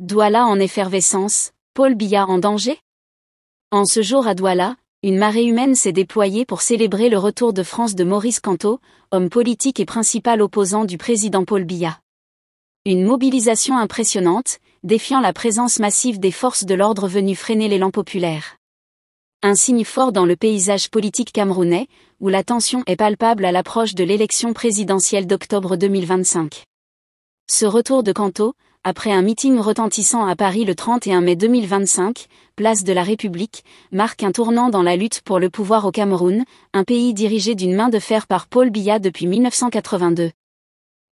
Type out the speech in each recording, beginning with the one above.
Douala en effervescence, Paul Biya en danger? En ce jour à Douala, une marée humaine s'est déployée pour célébrer le retour de France de Maurice Kamto, homme politique et principal opposant du président Paul Biya. Une mobilisation impressionnante, défiant la présence massive des forces de l'ordre venues freiner l'élan populaire. Un signe fort dans le paysage politique camerounais, où la tension est palpable à l'approche de l'élection présidentielle d'octobre 2025. Ce retour de Kamto, après un meeting retentissant à Paris le 31 mai 2025, place de la République, marque un tournant dans la lutte pour le pouvoir au Cameroun, un pays dirigé d'une main de fer par Paul Biya depuis 1982.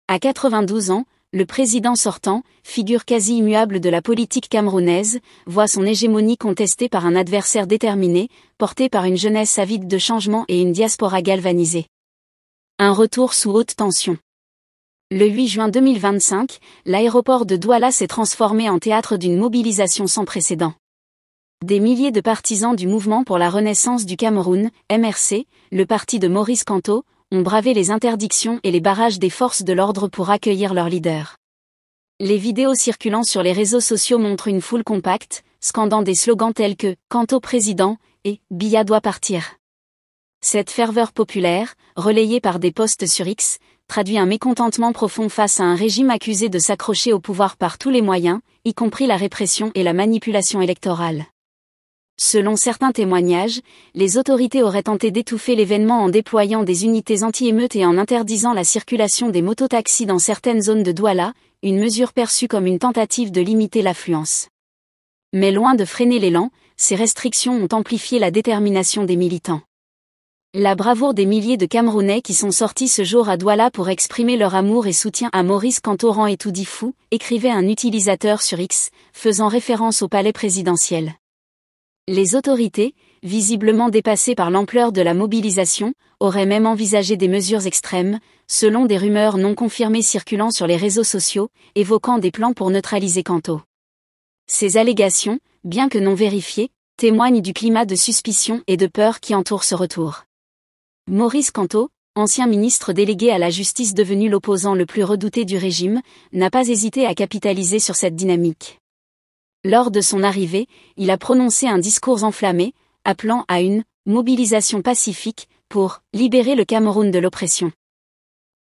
À 92 ans, le président sortant, figure quasi immuable de la politique camerounaise, voit son hégémonie contestée par un adversaire déterminé, porté par une jeunesse avide de changement et une diaspora galvanisée. Un retour sous haute tension. Le 8 juin 2025, l'aéroport de Douala s'est transformé en théâtre d'une mobilisation sans précédent. Des milliers de partisans du Mouvement pour la Renaissance du Cameroun, MRC, le parti de Maurice Kamto, ont bravé les interdictions et les barrages des forces de l'ordre pour accueillir leur leader. Les vidéos circulant sur les réseaux sociaux montrent une foule compacte, scandant des slogans tels que « Kamto président » et « Biya doit partir ». Cette ferveur populaire, relayée par des posts sur X, traduit un mécontentement profond face à un régime accusé de s'accrocher au pouvoir par tous les moyens, y compris la répression et la manipulation électorale. Selon certains témoignages, les autorités auraient tenté d'étouffer l'événement en déployant des unités anti-émeutes et en interdisant la circulation des mototaxis dans certaines zones de Douala, une mesure perçue comme une tentative de limiter l'affluence. Mais loin de freiner l'élan, ces restrictions ont amplifié la détermination des militants. La bravoure des milliers de Camerounais qui sont sortis ce jour à Douala pour exprimer leur amour et soutien à Maurice Kamto rend étourdi fou, écrivait un utilisateur sur X, faisant référence au palais présidentiel. Les autorités, visiblement dépassées par l'ampleur de la mobilisation, auraient même envisagé des mesures extrêmes, selon des rumeurs non confirmées circulant sur les réseaux sociaux, évoquant des plans pour neutraliser Kamto. Ces allégations, bien que non vérifiées, témoignent du climat de suspicion et de peur qui entoure ce retour. Maurice Kamto, ancien ministre délégué à la justice devenu l'opposant le plus redouté du régime, n'a pas hésité à capitaliser sur cette dynamique. Lors de son arrivée, il a prononcé un discours enflammé, appelant à une « mobilisation pacifique » pour « libérer le Cameroun de l'oppression ».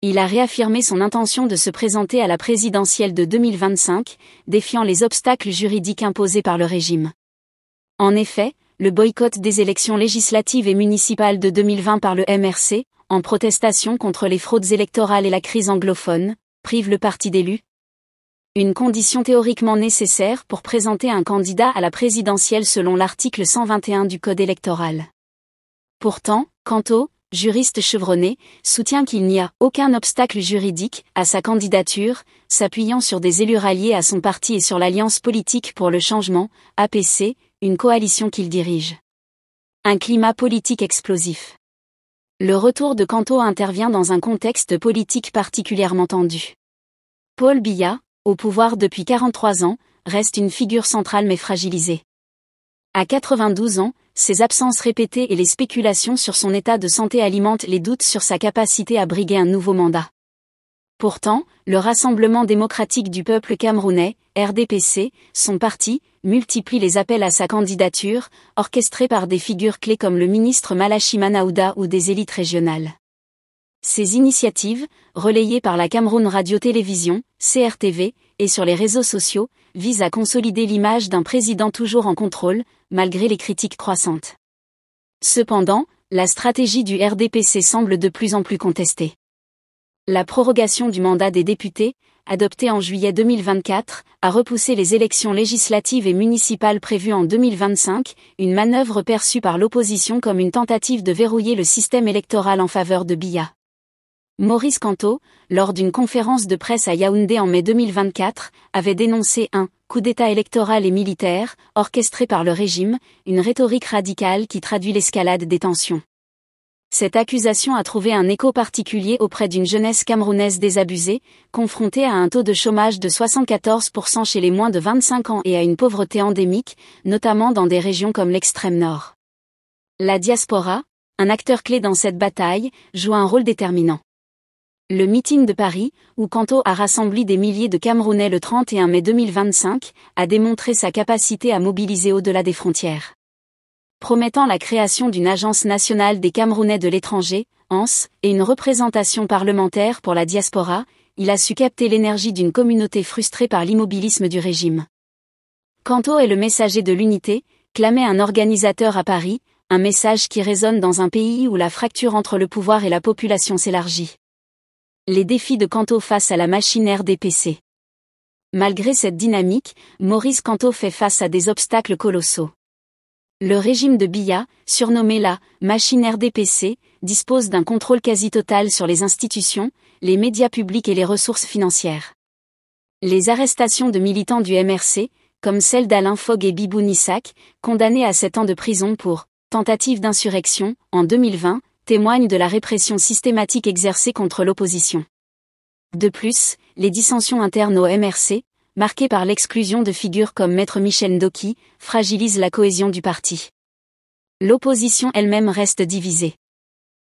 Il a réaffirmé son intention de se présenter à la présidentielle de 2025, défiant les obstacles juridiques imposés par le régime. En effet, le boycott des élections législatives et municipales de 2020 par le MRC, en protestation contre les fraudes électorales et la crise anglophone, prive le parti d'élus. Une condition théoriquement nécessaire pour présenter un candidat à la présidentielle selon l'article 121 du Code électoral. Pourtant, Kamto, juriste chevronné, soutient qu'il n'y a aucun obstacle juridique à sa candidature, s'appuyant sur des élus ralliés à son parti et sur l'Alliance politique pour le changement, APC, une coalition qu'il dirige. Un climat politique explosif. Le retour de Kamto intervient dans un contexte politique particulièrement tendu. Paul Biya, au pouvoir depuis 43 ans, reste une figure centrale mais fragilisée. À 92 ans, ses absences répétées et les spéculations sur son état de santé alimentent les doutes sur sa capacité à briguer un nouveau mandat. Pourtant, le Rassemblement démocratique du peuple camerounais, RDPC, son parti, multiplie les appels à sa candidature, orchestrés par des figures clés comme le ministre Malachi Manaouda ou des élites régionales. Ces initiatives, relayées par la Cameroun Radio-Télévision, CRTV, et sur les réseaux sociaux, visent à consolider l'image d'un président toujours en contrôle, malgré les critiques croissantes. Cependant, la stratégie du RDPC semble de plus en plus contestée. La prorogation du mandat des députés, adoptée en juillet 2024, a repoussé les élections législatives et municipales prévues en 2025, une manœuvre perçue par l'opposition comme une tentative de verrouiller le système électoral en faveur de Biya. Maurice Kamto, lors d'une conférence de presse à Yaoundé en mai 2024, avait dénoncé un « coup d'État électoral et militaire » orchestré par le régime, une rhétorique radicale qui traduit l'escalade des tensions. Cette accusation a trouvé un écho particulier auprès d'une jeunesse camerounaise désabusée, confrontée à un taux de chômage de 74% chez les moins de 25 ans et à une pauvreté endémique, notamment dans des régions comme l'extrême nord. La diaspora, un acteur clé dans cette bataille, joue un rôle déterminant. Le meeting de Paris, où Kanto a rassemblé des milliers de Camerounais le 31 mai 2025, a démontré sa capacité à mobiliser au-delà des frontières. Promettant la création d'une agence nationale des Camerounais de l'étranger, ANS, et une représentation parlementaire pour la diaspora, il a su capter l'énergie d'une communauté frustrée par l'immobilisme du régime. Kanto est le messager de l'unité, clamait un organisateur à Paris, un message qui résonne dans un pays où la fracture entre le pouvoir et la population s'élargit. Les défis de Kanto face à la machine RDPC. Malgré cette dynamique, Maurice Kamto fait face à des obstacles colossaux. Le régime de Biya, surnommé la « machine RDPC », dispose d'un contrôle quasi total sur les institutions, les médias publics et les ressources financières. Les arrestations de militants du MRC, comme celle d'Alain Fogg et Bibou Nissak, condamnés à 7 ans de prison pour « tentative d'insurrection » en 2020, témoignent de la répression systématique exercée contre l'opposition. De plus, les dissensions internes au MRC, marquées par l'exclusion de figures comme Maître Michel Ndoki, fragilisent la cohésion du parti. L'opposition elle-même reste divisée.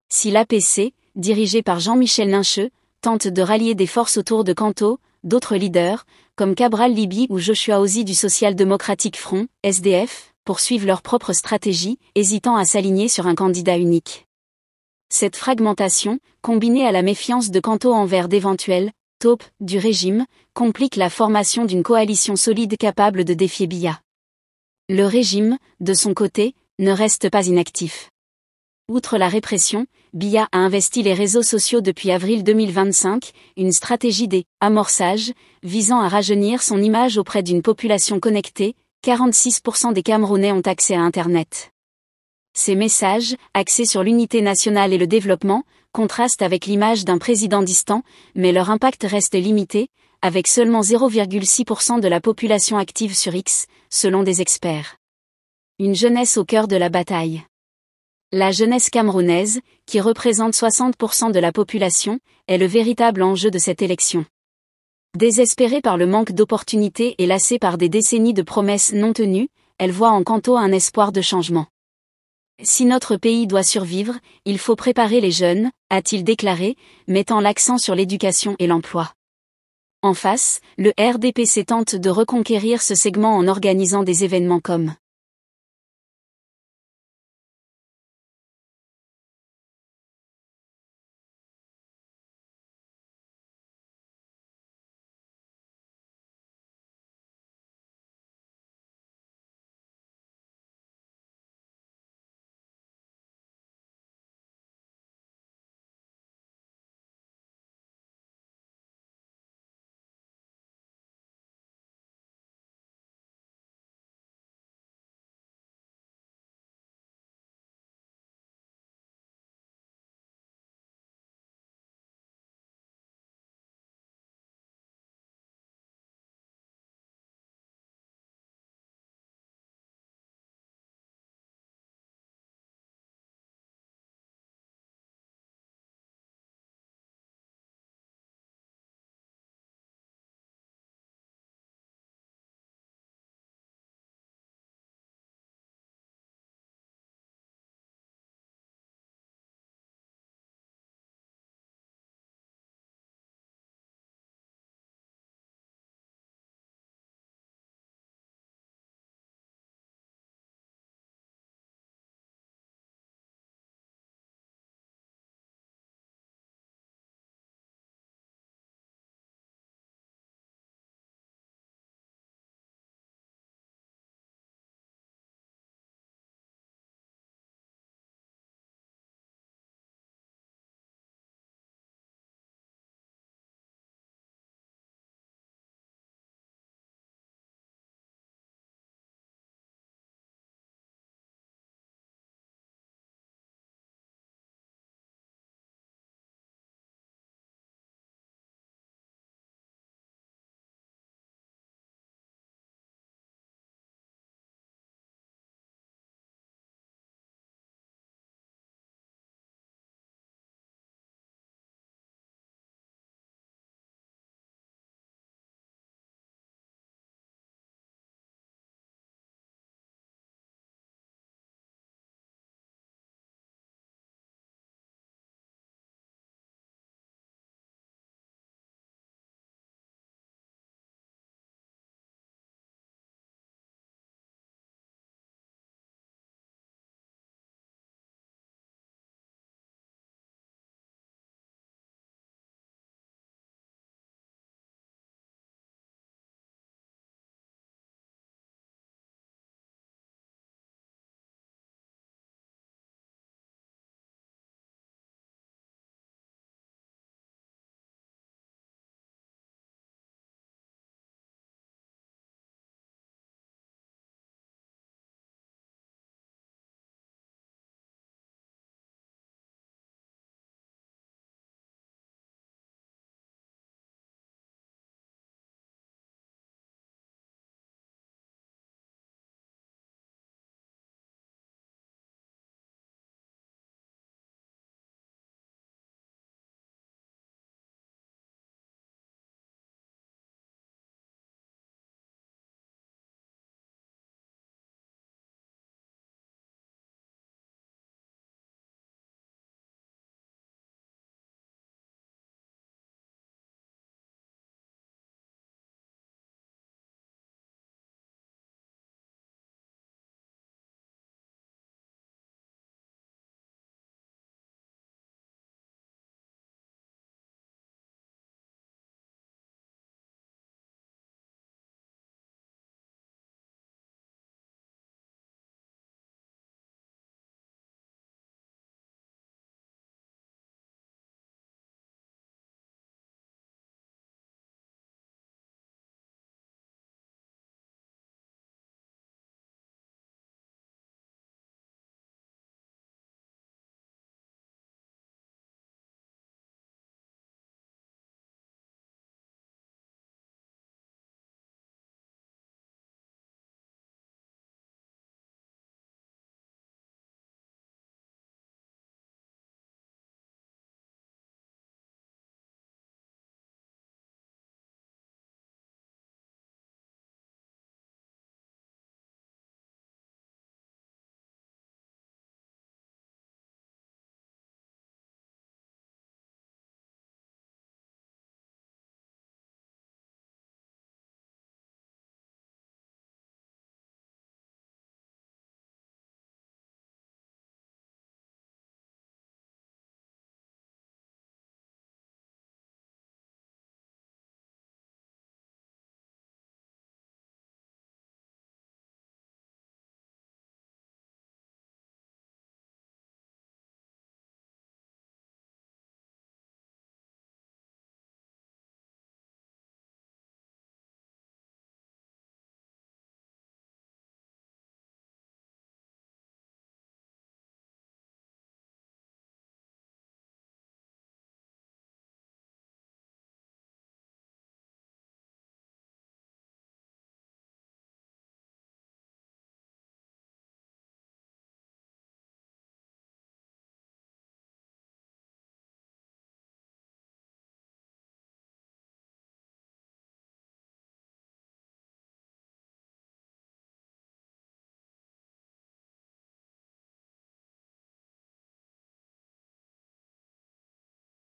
Si l'APC, dirigée par Jean-Michel Nincheux, tente de rallier des forces autour de Kanto, d'autres leaders, comme Cabral Libye ou Joshua Ozi du Social Democratic Front, SDF, poursuivent leur propre stratégie, hésitant à s'aligner sur un candidat unique. Cette fragmentation, combinée à la méfiance de Kanto envers d'éventuels taupes du régime, complique la formation d'une coalition solide capable de défier Biya. Le régime, de son côté, ne reste pas inactif. Outre la répression, Biya a investi les réseaux sociaux depuis avril 2025, une stratégie d'amorçage, visant à rajeunir son image auprès d'une population connectée. 46% des Camerounais ont accès à Internet. Ces messages, axés sur l'unité nationale et le développement, contrastent avec l'image d'un président distant, mais leur impact reste limité, avec seulement 0,6% de la population active sur X, selon des experts. Une jeunesse au cœur de la bataille. La jeunesse camerounaise, qui représente 60% de la population, est le véritable enjeu de cette élection. Désespérée par le manque d'opportunités et lassée par des décennies de promesses non tenues, elle voit en Kanto un espoir de changement. Si notre pays doit survivre, il faut préparer les jeunes, a-t-il déclaré, mettant l'accent sur l'éducation et l'emploi. En face, le RDPC tente de reconquérir ce segment en organisant des événements comme